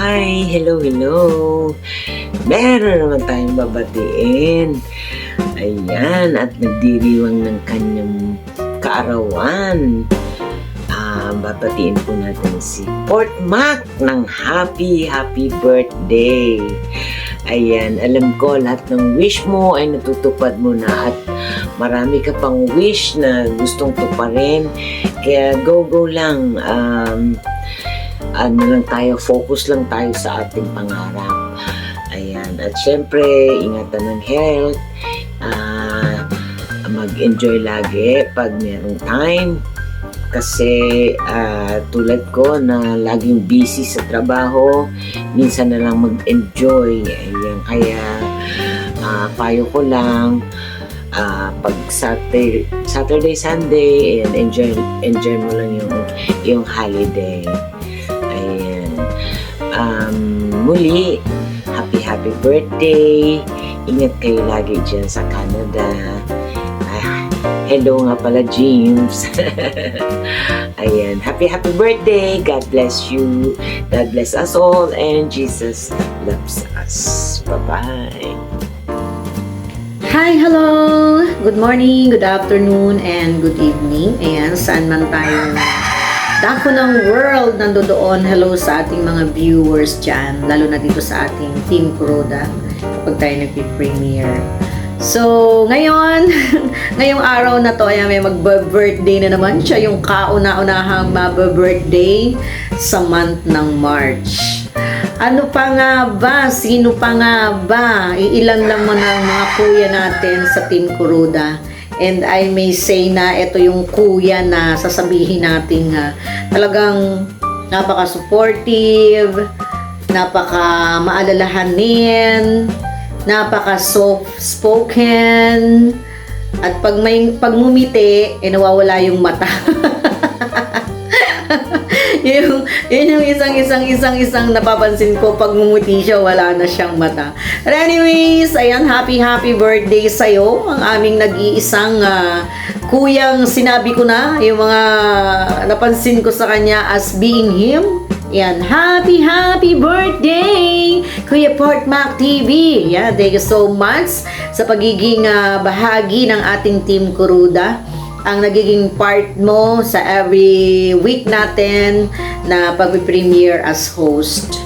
Hi! Hello, hello! Meron naman tayong babatiin. Ayan, at nagdiriwang ng kanyang kaarawan. Babatiin po natin si Port Mac ng happy birthday. Ayan, alam ko lahat ng wish mo ay natutupad mo na at marami ka pang wish na gustong tuparin. Kaya go lang. Focus lang tayo sa ating pangarap. Ayan, at syempre, ingatan ng health. Mag-enjoy lagi pag merong time. Kasi tulad ko na laging busy sa trabaho, minsan na lang mag-enjoy. Ayan, kaya payo ko lang, pag Saturday, Sunday, and enjoy mo lang yung holiday. Ayan. Muli, happy birthday. Ingat kayo lagi dyan sa Canada. Hello nga pala, James. Ayan. Happy birthday. God bless you. God bless us all. And Jesus loves us. Bye-bye. Hi, hello! Good morning, good afternoon, and good evening. Ayan, saan man tayo dako ng world nandoon. Hello sa ating mga viewers dyan, lalo na dito sa ating Team Kuroda kapag tayo nag-premiere. So, ngayong araw na to, ayan, may mag-birthday na naman siya, yung kauna-unahang mag-birthday sa month ng March. Ano pa nga ba? Sino pa nga ba? Iilan lang mo ng mga kuya natin sa Team Kuroda. And I may say na ito yung kuya na sasabihin natin talagang napaka-supportive, napaka-maalalahanin, napaka-soft-spoken, at pag ngumiti, nawawala yung mata. yun yung isang napapansin ko, pag ngumuti siya, wala na siyang mata. But anyways, ayan, happy birthday sa'yo, ang aming nag-iisang kuyang sinabi ko na, yung mga napansin ko sa kanya as being him. Yan, happy birthday, Kuya Port Mac TV. Yan, thank you so much sa pagiging bahagi ng ating Team Kuroda. Ang nagiging part mo sa every week natin na pag-premiere as host.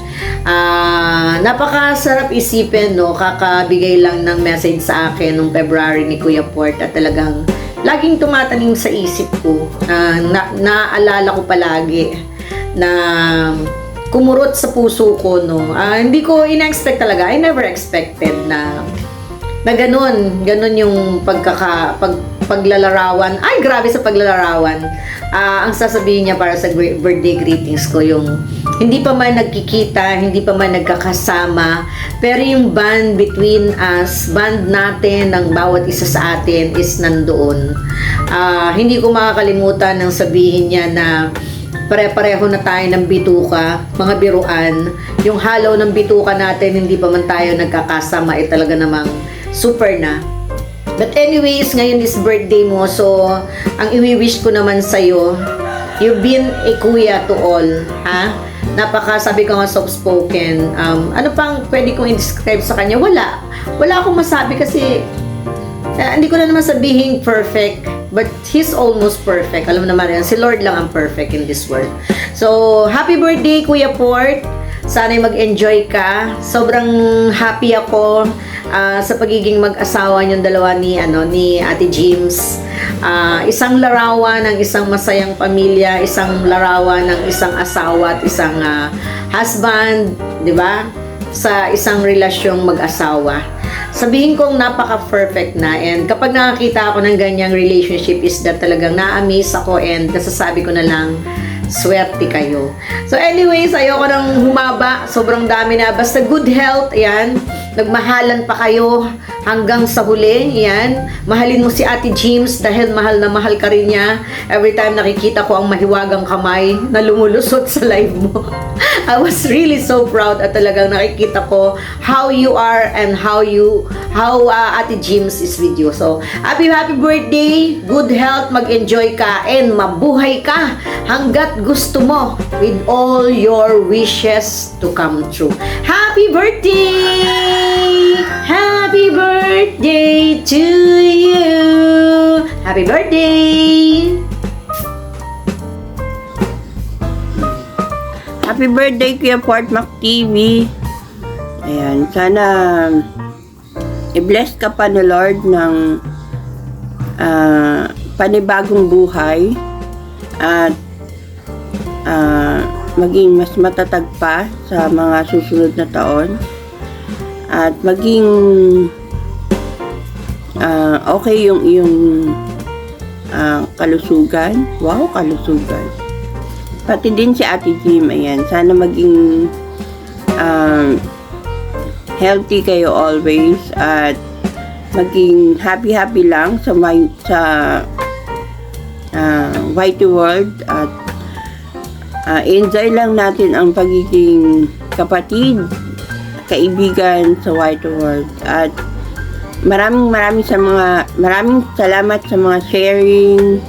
Napakasarap isipin, no? Kakabigay lang ng message sa akin nung February ni Kuya Port at talagang laging tumatanim sa isip ko. Naaalala ko palagi na kumurot sa puso ko, no? Hindi ko in-expect talaga. I never expected na ganun yung paglalarawan. Ay, grabe sa paglalarawan. Ang sasabihin niya para sa birthday greetings ko, yung hindi pa man nagkikita, hindi pa man nagkakasama, pero yung bond between us, bond natin ng bawat isa sa atin is nandoon. Hindi ko makakalimutan ng sabihin niya na pare-pareho na tayo ng bituka, mga biruan. Yung halaw ng bituka natin, hindi pa man tayo nagkakasama, talaga namang super na. But anyways, ngayon is birthday mo, so ang iwi-wish ko naman sa'yo, you've been a kuya to all, ha? Sabi ko nga, soft-spoken. Ano pang pwede kong i-describe sa kanya? Wala akong masabi kasi hindi ko na naman sabihin perfect, but he's almost perfect. Alam mo naman yan, si Lord lang ang perfect in this world. So, happy birthday, Kuya Port. Sana'y mag-enjoy ka. Sobrang happy ako sa pagiging mag-asawa niyong dalawa ni Ate James. Isang larawan ng isang masayang pamilya, isang larawan ng isang asawa at isang husband, 'di ba? Sa isang relasyong mag-asawa. Sabihin kong napaka-perfect na, and kapag nakakita ako ng ganyang relationship is that talagang na-amaze ako, and nasasabi ko na lang, swerte kayo. So anyways, ayoko nang humaba. Sobrang dami na. Basta good health, ayan. Nagmahalan pa kayo. hanggang sa huli. Yan, mahalin mo si Ate James dahil mahal na mahal ka rin niya. Every time nakikita ko ang mahiwagang kamay na lumulusot sa live mo. I was really so proud at talagang nakikita ko how you are and how Ate James is with you. So, happy birthday, good health, mag-enjoy ka, and mabuhay ka hanggat gusto mo with all your wishes to come true. Happy birthday! Happy birthday to you! Happy birthday! Happy birthday Kuya Portmac TV. Ayan, sana i-bless ka pa ni Lord ng panibagong buhay at maging mas matatag pa sa mga susunod na taon at maging okay yung iyong kalusugan. Wow, kalusugan. Pati din si Ate Jim, ayan, sana maging healthy kayo always at maging happy lang sa Whitey World at enjoy lang natin ang pagiging kapatid, kaibigan sa Whitey World at maraming salamat sa mga sharing,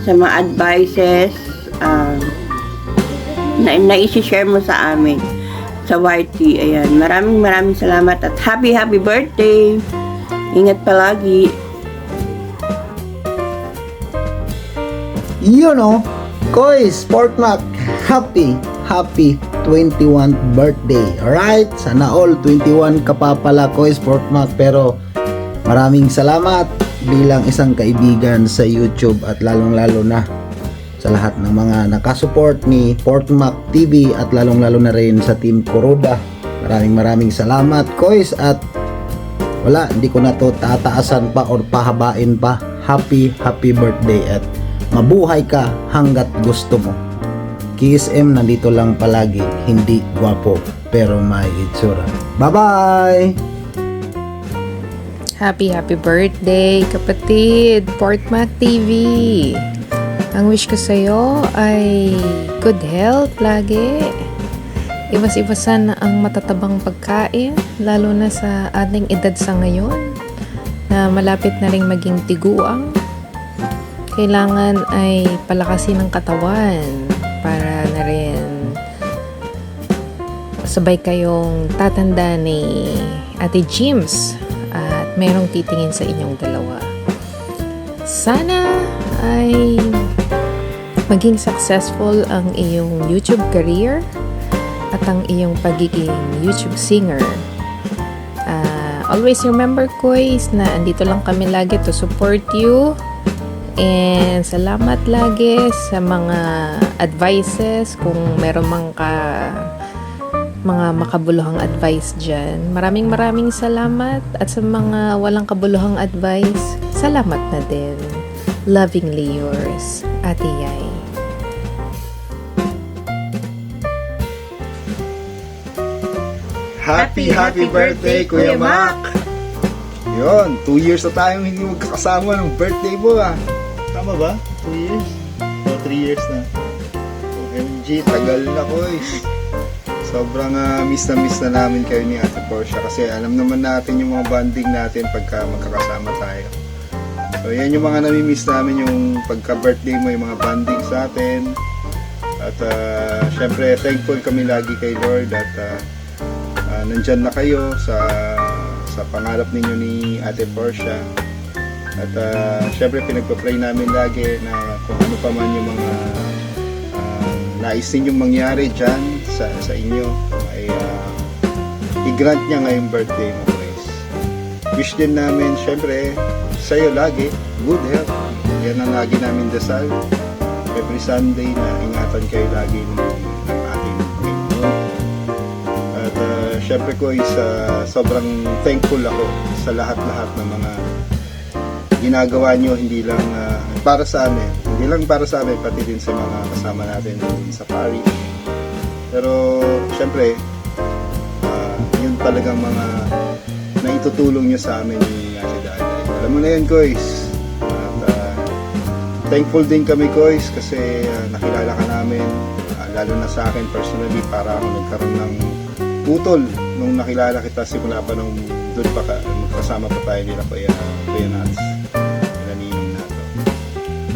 sa mga advices na isi-share mo sa amin sa YT. Ayan, maraming salamat at happy birthday. Ingat palagi. Yun o, Koy Portmac, happy 21st birthday. Alright, sana all 21 ka pa pala, Koy Portmac, pero maraming salamat bilang isang kaibigan sa YouTube at lalong-lalo na sa lahat ng mga nakasupport ni Portmac TV at lalong-lalo na rin sa Team Kuroda. Maraming salamat, Koy, at wala, hindi ko na to tataasan pa or pahabain pa. Happy birthday at mabuhay ka hanggat gusto mo. KSM nandito lang palagi, hindi gwapo pero may itsura. Bye-bye! Happy birthday, kapatid! Portmac TV! Ang wish ko sa'yo ay good health lagi. Iwas-iwasan na ang matatabang pagkain, lalo na sa ating edad sa ngayon, na malapit na rin maging tiguang. Kailangan ay palakasin ng katawan para na rin sabay kayong tatanda ni Ate James at merong titingin sa inyong dalawa. Sana ay maging successful ang iyong YouTube career at ang iyong pagiging YouTube singer. Always remember, Koys, na andito lang kami lagi to support you. And salamat lagi sa mga advices kung meron mga makabuluhang advice dyan. Maraming salamat. At sa mga walang kabuluhang advice, salamat na din. Lovingly yours, Ate Yay. Happy birthday, Kuya Mac! Yun, 2 years na tayong hindi magkakasama ng birthday mo ah. Tama ba? 2 years? O, 3 years na. OMG, tagal na, Koy. Sobrang miss na namin kayo ni Ate Portia kasi alam naman natin yung mga bonding natin pagka magkakasama tayo. So yan yung mga nami-miss namin, yung pagka-birthday mo, yung mga bonding sa atin. At syempre thankful kami lagi kay Lord at nandyan na kayo sa pangarap ninyo ni Ate Portia. At syempre pinagpa-pray namin lagi na kung ano pa man yung mga nais ninyong mangyari dyan sa inyo ay i-grant niya ngayong birthday mo, guys. Wish din namin syempre sa'yo lagi good health. Yan ang lagi namin dasal every Sunday, na ingatan kayo lagi ng ating Panginoon. At syempre ko sobrang thankful ako sa lahat-lahat ng mga ginagawa nyo, hindi lang para sa amin, pati din sa mga kasama natin sa parish. Pero syempre yun talagang mga na itutulong niyo sa amin ni Ate Daday. Alam mo na yan, Kois. At thankful din kami, Kois, kasi nakilala ka namin, lalo na sa akin personally, para ako nagkaroon ng putol nung nakilala kita simula pa nung doon pa magkasama pa tayo nila Kuya Nats, nila Ninong Nato.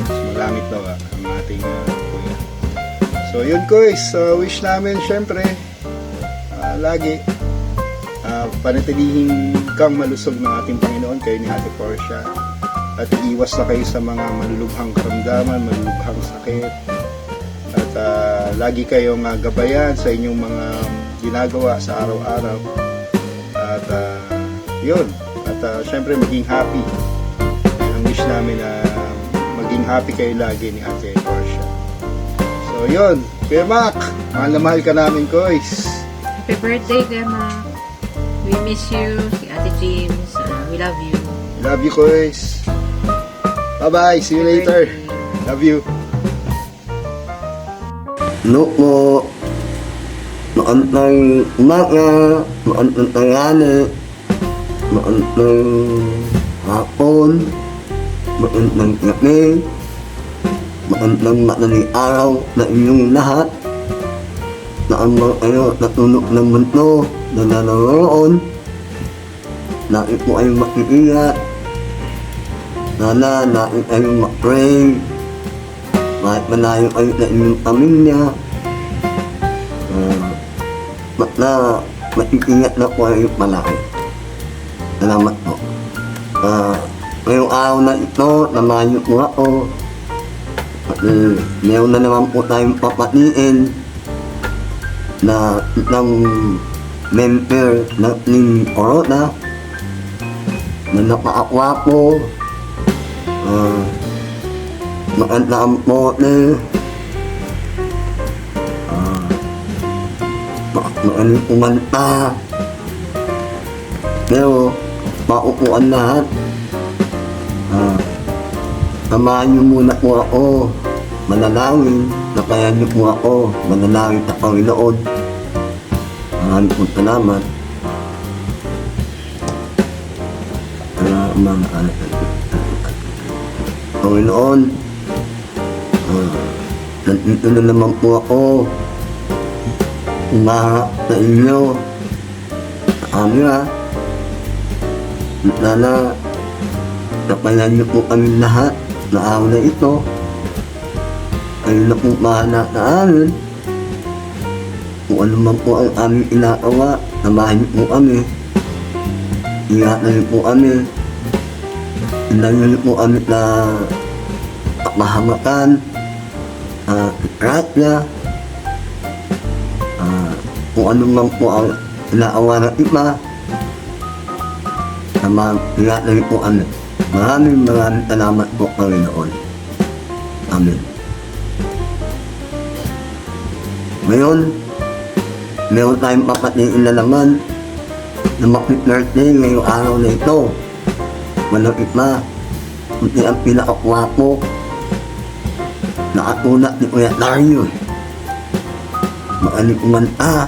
So, magamit daw ang ating kuya. So yun, Kois, wish namin syempre lagi panatilihin kang malusog ng ating Panginoon, kayo ni Ate Portia, at iiwas na kayo sa mga malulubhang karamdaman, malulubhang sakit, at lagi kayong gabayan sa inyong mga ginagawa sa araw-araw, at yun, at syempre maging happy. Ang wish namin na maging happy kayo lagi ni Ate Portia. So yun, Kuya Mac, mahal na mahal ka namin, Kois. Happy birthday, Kuya Mac. We miss you. Si Ate James. We love you. Love you, Kois. Bye-bye. See you later. Love you. Hello po. Maantang umaga, maantang tanghali, maantang hapon, maantang gabi, maantang madaling araw na inyong lahat, na ang mga kayo natulog ng mundo na nanaroon, nais po kayong makiingat, sana nais kayong mag-pray, kahit malayo kayo na inyong pamilya, na makikingat na po kayo palaki. Salamat po. Ngayong araw na ito, namahan niyo po ako. Meron na naman po tayong papatiin na ng member ng Corona na napakakwapo, magandaan po maraming kumanta, pero maupuan lahat. Samahan niyo muna po ako manalangin, nakayan niyo po ako manalangin sa Panginoon. Maraming po salamat. Panginoon, nandito na naman po ako, umaharap sa inyo, sa camera. Sana napayan niyo po kami lahat na araw na ito. Kayo na po bahala sa amin. Kung ano man po ang aming inagawa, samahan niyo po kami. Ingatan niyo po kami. Hindan niyo po kami na kapahamakan, grasya, kung ano man po ang inaawa ng iba, ingatan niyo po kami. Maraming salamat po, Panginoon. Amen. Ngayon, meron tayong papatiin na naman na makipirthday ngayong araw na ito. Walang iba, kundi ang pinakakwapo na katulad ni Kuya Dario. Maaling kumanta,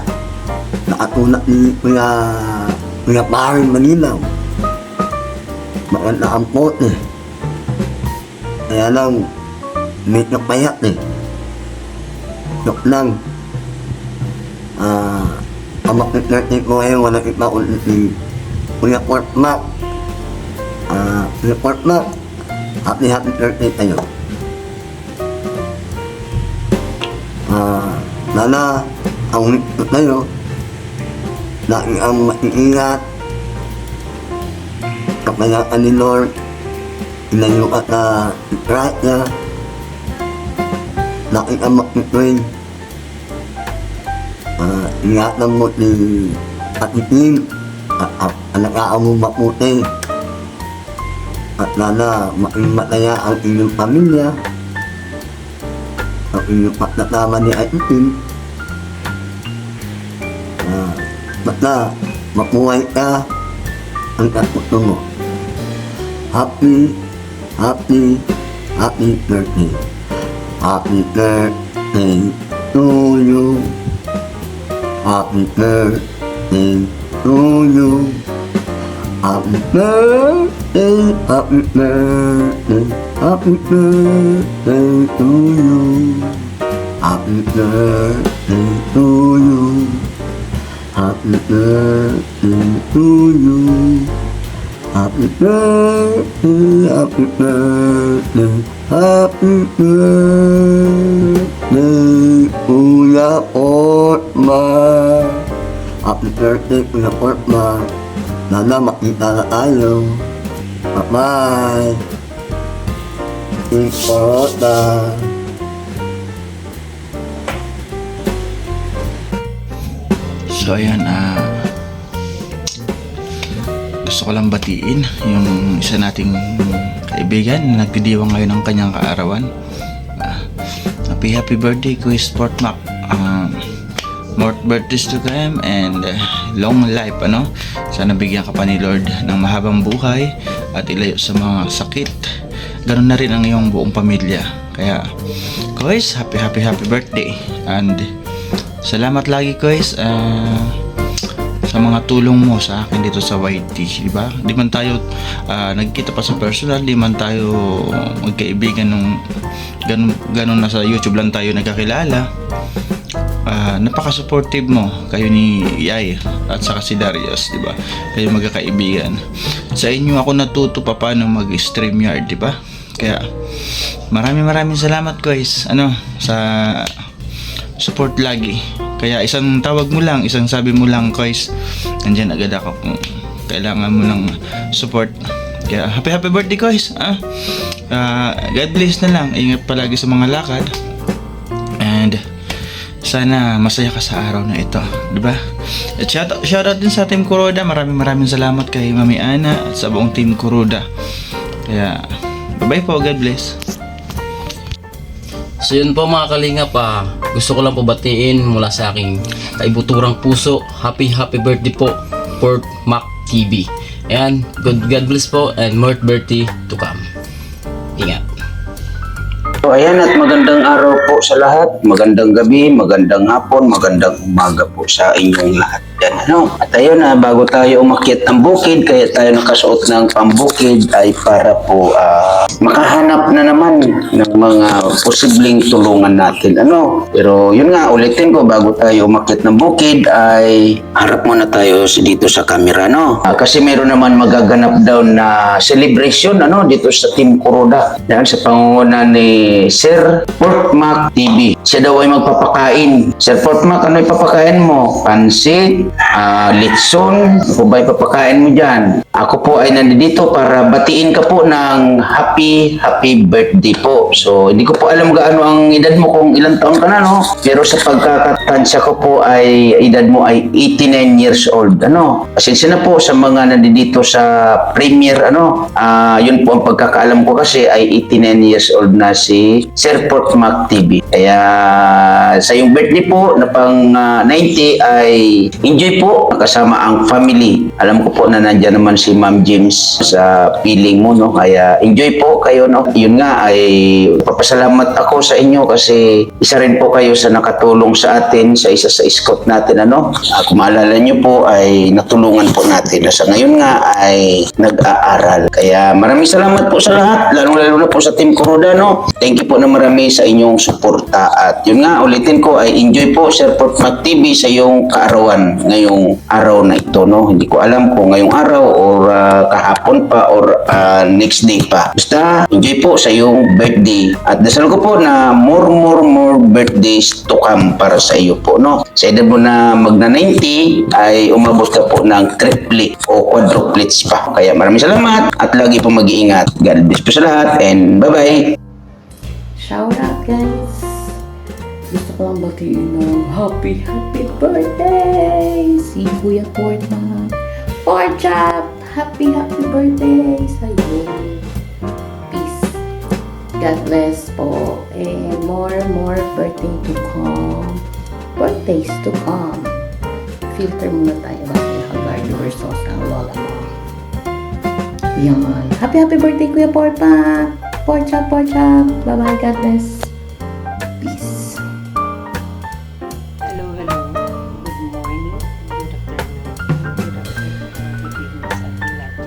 na katulad ni Kuya Barry Manilaw. Maganda ang pote. Kaya lang, medyo payat Joke lang. Ang makipirthday ko ngayon, walang iba ulit ni Kuya Portmac. Kuya Portmac, happy birthday tayo. Sana, ang ulit ko tayo, lagi ang maiingat, kapayaan ni Lord, inayo at right niya, lagi ang makipray. Ingatan mo ni Atitim at alagaan mo maputi. At sana mataya ang inyong pamilya, ang inyong pagtatama ni Atitim. Basta mapuhay ka ang katuto mo. Happy birthday. Happy birthday to you. Happy birthday to you. Happy birthday, happy birthday, happy birthday to you. Happy birthday to you. Happy birthday to you. Happy birthday, happy birthday, happy birthday, Kuya Portman. Happy birthday, Kuya Portman. Sana makita na tayo. Bye-bye. Portman. So ayan, gusto ko lang batiin yung isa nating kaibigan na nagdidiwang ngayon ng kanyang kaarawan. Happy birthday Kuya Sport Mac. More birthdays to come and long life, ano? Sana bigyan ka pa ni Lord ng mahabang buhay at ilayo sa mga sakit. Ganun na rin ang iyong buong pamilya. Kaya guys, happy birthday and salamat lagi guys sa mga tulong mo sa akin dito sa YT, di ba? Di man tayo nagkita pa sa personal, di man tayo magkaibigan nung ganun na sa YouTube lang tayo nagkakilala. Napaka-supportive mo, kayo ni Yay at saka si Darius, di ba? Kayo magkakaibigan. Sa inyo ako natuto pa paano mag-StreamYard, di ba? Kaya maraming salamat guys, sa support lagi. Kaya isang tawag mo lang, isang sabi mo lang guys, nandiyan agad ako kung kailangan mo ng support. Kaya happy birthday guys. God bless na lang. Ingat palagi sa mga lakad. And sana masaya ka sa araw na ito, di ba? At shoutout din sa Team Kuroda. Maraming salamat kay Mami Ana at sa buong Team Kuroda. Kaya bye-bye po, God bless. So yun po mga kalingap, gusto ko lang po batiin mula sa aking kaibuturang puso. Happy birthday po, Port Mac TV. And God bless po and more birthday to come. Ingat. So ayan, at magandang araw po sa lahat, magandang gabi, magandang hapon, magandang umaga po sa inyong lahat dyan, At ayun, bago tayo umakyat ng bukid, kaya tayo nakasuot ng pambukid ay para po makahanap na naman ng mga posibleng tulungan natin, Pero yun nga, ulitin ko, bago tayo umakyat ng bukid ay harap muna tayo dito sa camera, Kasi meron naman magaganap daw na celebration, dito sa Team Kuroda. Dahil sa pangunguna ni Sir Portmac TV. Siya daw ay magpapakain. Sir Portmac, ano ipapakain mo? Pansit, litson, ano ba ipapakain mo dyan? Ako po ay nandito para batiin ka po ng happy birthday po. So, hindi ko po alam gaano ang edad mo, kung ilang taon ka na, Pero sa pagkakatansya ko po ay edad mo ay 89 years old, Pasensya na po sa mga nandito sa premiere, Yun po ang pagkakaalam ko kasi ay 89 years old na si Sir Portmac TV. Kaya sa yung birthday po na pang 90 ay enjoy po kasama ang family. Alam ko po na nandiyan naman si Ma'am James sa piling mo, Kaya enjoy po kayo, Yun nga ay papasalamat ako sa inyo kasi isa rin po kayo sa nakatulong sa atin sa isa sa scout natin, Kung maalala nyo po ay natulungan po natin. Sa ngayon nga ay nag-aaral. Kaya maraming salamat po sa lahat, lalo na po sa Team Kuroda, Thank you po na marami sa inyong suporta. At yun nga, ulitin ko ay enjoy po Sir Portmac TV sa iyong kaarawan ngayong araw na ito, Hindi ko alam kung ngayong araw or kahapon pa or next day pa. Basta enjoy po sa iyong birthday. At dasal ko po na more birthdays to come para sa iyo po, Sa edad mo na magna 90 ay umabot ka po ng triplet o quadruplets pa. Kaya maraming salamat at lagi po mag-iingat. God bless po sa lahat and bye-bye. Shout out guys! Gusto ko lang batiin ng happy birthday! Si Kuya Portmac. Porchap! Happy birthday sa'yo! Peace! God bless po! And more birthday to come. Birthdays to come. Filter muna tayo kasi hagard versus ang lola mo. Yan! Happy birthday Kuya Portmac! Porchap! Bye-bye, God bless. Peace. Hello. Good morning. Good afternoon. Good evening sa ating lahat.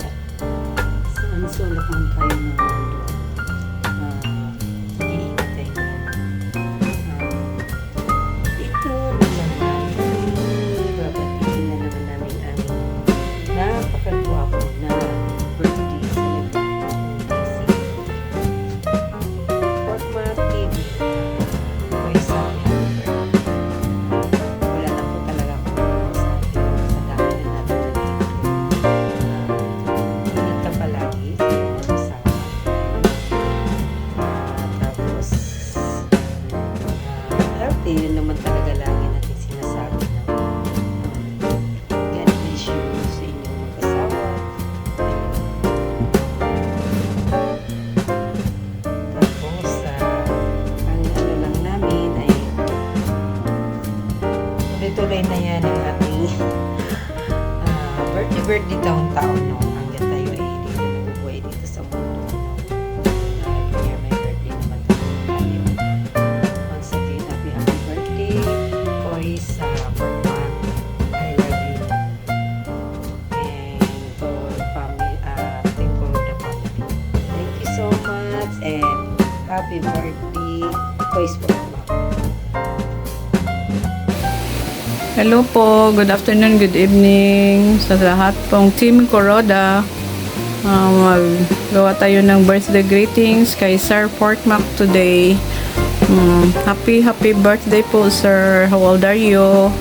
birthday taon-taon, no? Hanggang tayo ay dito nabubuhay dito sa mundo. Kaya may birthday naman tayo. Once again, happy birthday, Koy, sa Portman. I love you. And for family, thank for the family. Thank you so much and happy birthday, Koy, Portman. Hello po, good afternoon, good evening sa lahat pong Team Kuroda. Maggawa tayo ng birthday greetings kay Sir Portmac today. Happy birthday po, Sir. How old are you?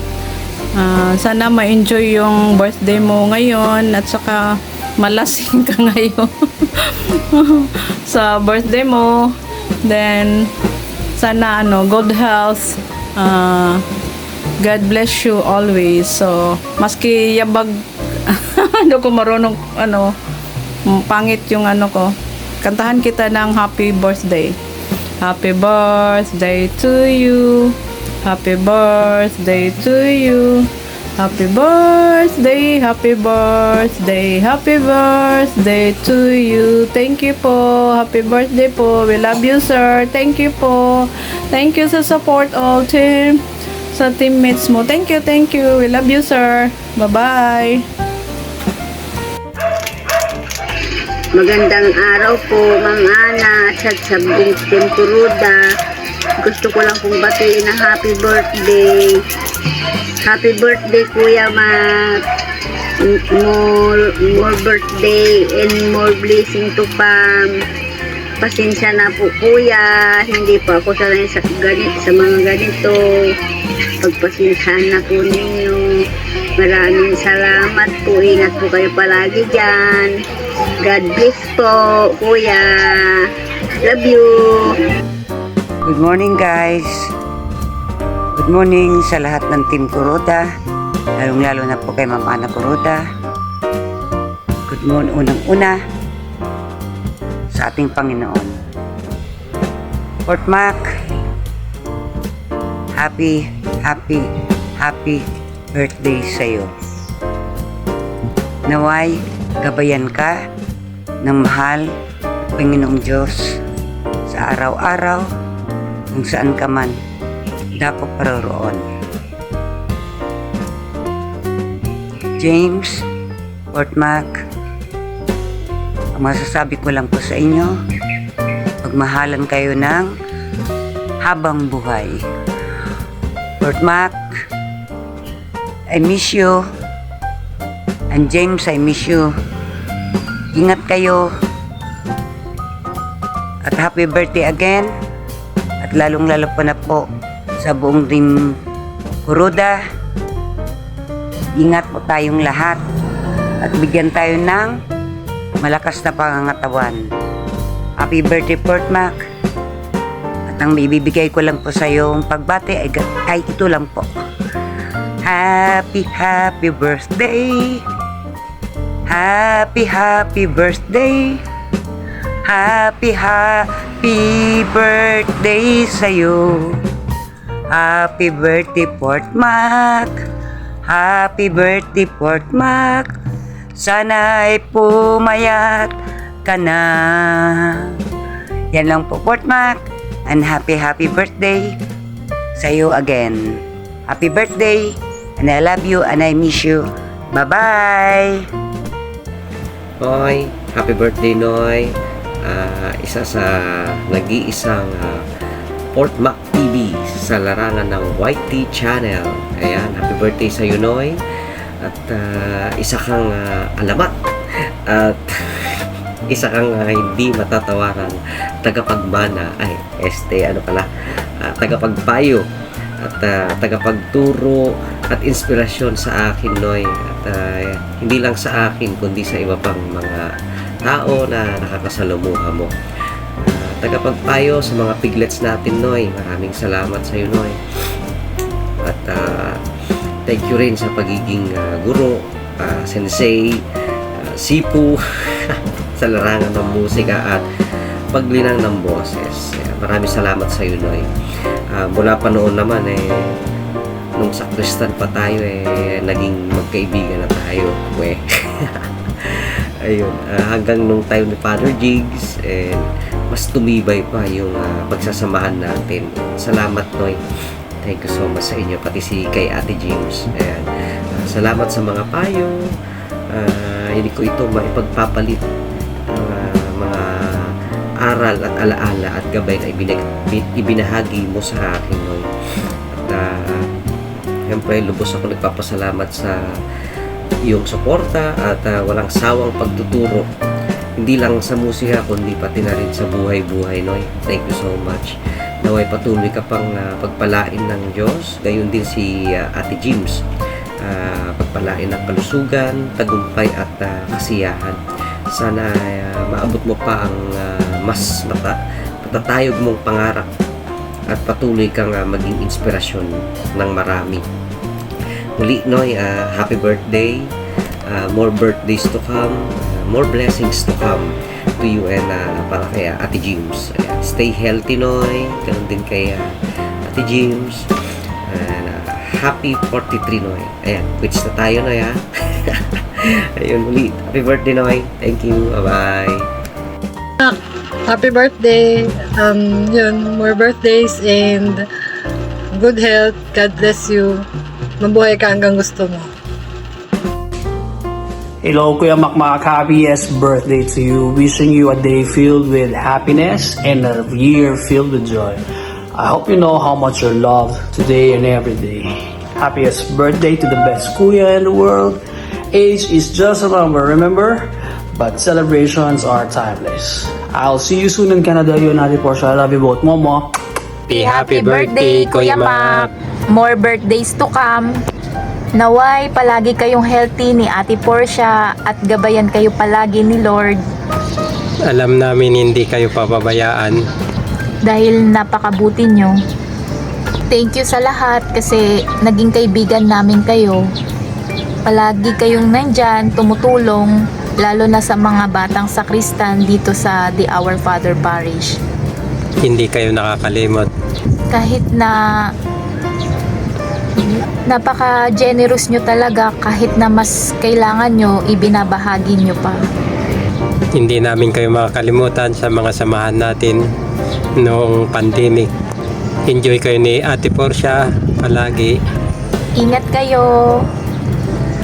Sana ma-enjoy yung birthday mo ngayon at saka malasing ka ngayon sa birthday mo. Then sana good health. God bless you always. So, maski yabag ano ko marunong pangit yung ko. Kantahan kita ng happy birthday. Happy birthday to you. Happy birthday to you. Happy birthday, happy birthday, happy birthday to you. Thank you po. Happy birthday po. We love you, sir. Thank you po. Thank you sa support all team. Sa teammates mo. Thank you, thank you. We love you, sir. Bye-bye. Magandang araw po, Mang Ana, at sa buong Team Kuroda. Gusto ko lang pong batiin ng happy birthday. Happy birthday, Kuya Mac. More birthday and more blessing to come. Pasensya na po, Kuya. Hindi pa ako sanay sa mga ganito. Pagpasensyahan na po ninyo. Maraming salamat po. Ingat po kayo palagi dyan. God bless po, Kuya. Love you. Good morning, guys. Good morning sa lahat ng Team Kuroda. Lalong-lalo na po kay Ma'am Ana Kuroda. Good morning unang-una sa ating Panginoon. Portmac, happy birthday sa'yo. Naway, gabayan ka ng mahal Panginoong Diyos sa araw-araw kung saan ka man dapat paroroon. James, Portmac, ang masasabi ko lang po sa inyo, magmahalan kayo ng habang buhay. Portmac, I miss you. And James, I miss you. Ingat kayo. At happy birthday again. At lalong-lalo po na po sa buong Team Kuroda. Ingat po tayong lahat. At bigyan tayo ng malakas na pangangatawan. Happy birthday, Portmac. At ang ibibigay ko lang po sa iyo pagbati ay ito lang po. Happy birthday. Happy birthday. Happy birthday sa'yo. Happy birthday, Portmac. Happy birthday, Portmac. Sana ay pumayat ka na. Yan lang po, Portmac. And happy birthday sa'yo again. Happy birthday. And I love you and I miss you. Bye-bye. Noy, happy birthday, Noy. Isa sa nag-iisang Portmac TV sa larangan ng YT Channel. Ayan, happy birthday sa iyo, Noy. At isa kang alamat at isa kang hindi matatawaran tagapagmana tagapagpayo at tagapagturo at inspirasyon sa akin, Noy. At hindi lang sa akin kundi sa iba pang mga tao na nakakasalumuha mo. Tagapagpayo sa mga piglets natin, Noy. Maraming salamat sa iyo, Noy. At thank you rin sa pagiging guro, sensei, sipu sa larangan ng musika at paglinang ng boses. Maraming salamat sa iyo, Noy. Mula pa noon naman nung sakristan pa tayo naging magkaibigan na tayo. Ayun, hanggang nung time ni Father Jigs, and mas tumibay pa yung pagsasamahan natin. Salamat, Noy. Thank you so much sa inyo, pati si kay Ate James. Ayan. Salamat sa mga payo. Hindi ko ito maipagpapalit ang mga aral at alaala at gabay na ibinahagi mo sa akin, Noy. At siyempre, lubos ako nagpapasalamat sa iyong suporta at walang sawang pagtuturo. Hindi lang sa musika, kundi pati na rin sa buhay-buhay, Noy. Thank you so much. Naway patuloy ka pang pagpalain ng Diyos. Gayon din si Ate James. Pagpalain ng kalusugan, tagumpay at kasiyahan. Sana maabot mo pa ang mas matatayog mong pangarap at patuloy kang maging inspirasyon ng marami. Muli, Noy, happy birthday. More birthdays to come. More blessings to come to you and para kay Ate James. Stay healthy, Noy. Ganun din kay Ate James. And, happy 43, Noy. Ayan, quits na tayo, Noy, ha? Ayun, muli. Happy birthday, Noy. Thank you. Bye-bye. Happy birthday. Yun, more birthdays and good health. God bless you. Mabuhay ka hanggang gusto mo. Hello, Kuya Makmak. Happiest birthday to you. Wishing you a day filled with happiness and a year filled with joy. I hope you know how much you're loved today and every day. Happiest birthday to the best Kuya in the world. Age is just a number, remember? But celebrations are timeless. I'll see you soon in Canada. You and Ate Portia. I love you both. Momo. Happy birthday, Kuya Mac! More birthdays to come. Naway, palagi kayong healthy ni Ate Portia at gabayan kayo palagi ni Lord. Alam namin hindi kayo papabayaan. Dahil napakabuti nyo. Thank you sa lahat kasi naging kaibigan namin kayo. Palagi kayong nandyan, tumutulong, lalo na sa mga batang sakristan dito sa The Our Father Parish. Hindi kayo nakakalimot. Kahit na napaka-generous nyo talaga, kahit na mas kailangan nyo, ibinabahagi nyo pa. Hindi namin kayo makakalimutan sa mga samahan natin noong pandemic. Enjoy kayo ni Ate Portia palagi. Ingat kayo.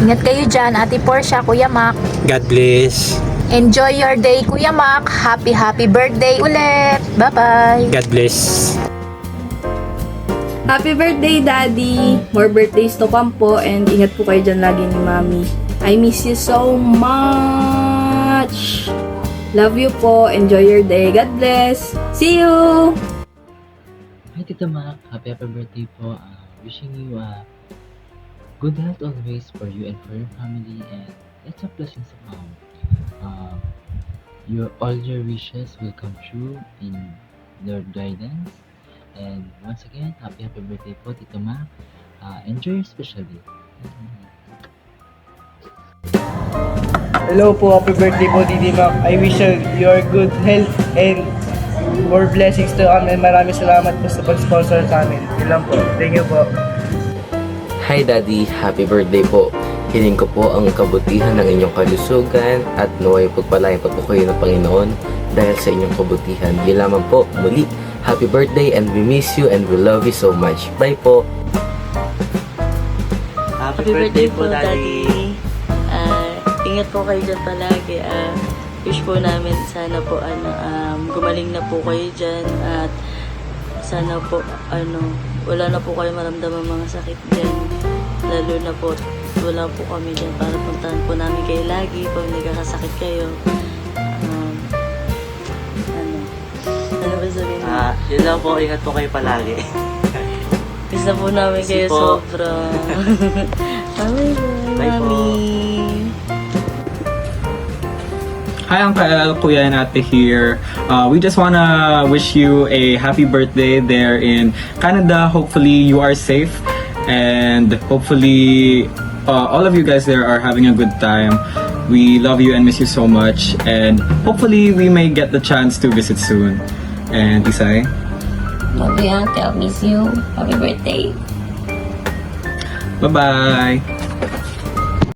Ingat kayo dyan, Ate Portia, Kuya Mac. God bless. Enjoy your day, Kuya Mac. Happy birthday ulit. Bye-bye. God bless. Happy birthday, Daddy! More birthdays to come po and ingat po kayo dyan lagi ni Mami. I miss you so much! Love you po. Enjoy your day. God bless. See you! Hi, Tita Mac. Happy birthday po. Wishing you good health always for you and for your family and lots of blessings to come. All your wishes will come true in Lord guidance. And once again, happy birthday po, Tito Mac. Enjoy your special day. Hello po, happy birthday po, Titi Mac. I wish you your good health and more blessings to amin. Maraming salamat po sa pag-sponsor sa amin. Yun lang po. Thank you po. Hi Daddy, happy birthday po. Hiling ko po ang kabutihan ng inyong kalusugan at naway pagpalain pa po kayo ng Panginoon dahil sa inyong kabutihan. Yun lamang po, muli. Happy birthday and we miss you and we love you so much. Bye po! Happy birthday po, Daddy! Ingat po kayo dyan palagi. Wish po namin sana po gumaling na po kayo dyan at sana po wala na po kayo maramdaman mga sakit dyan. Lalo na po wala po kami dyan para puntahan po namin kayo lagi pag nagkakasakit kayo. Ano ba sabihin mo? Yun lang po, ingat po kayo palagi. Miss na po namin kayo sobra. Bye, Mami. Hi Uncle, Kuya and Ate here. We just wanna wish you a happy birthday there in Canada. Hopefully you are safe and hopefully all of you guys there are having a good time. We love you and miss you so much and hopefully we may get the chance to visit soon. And Isay? Love you, Uncle. Miss you. Happy birthday. Bye-bye!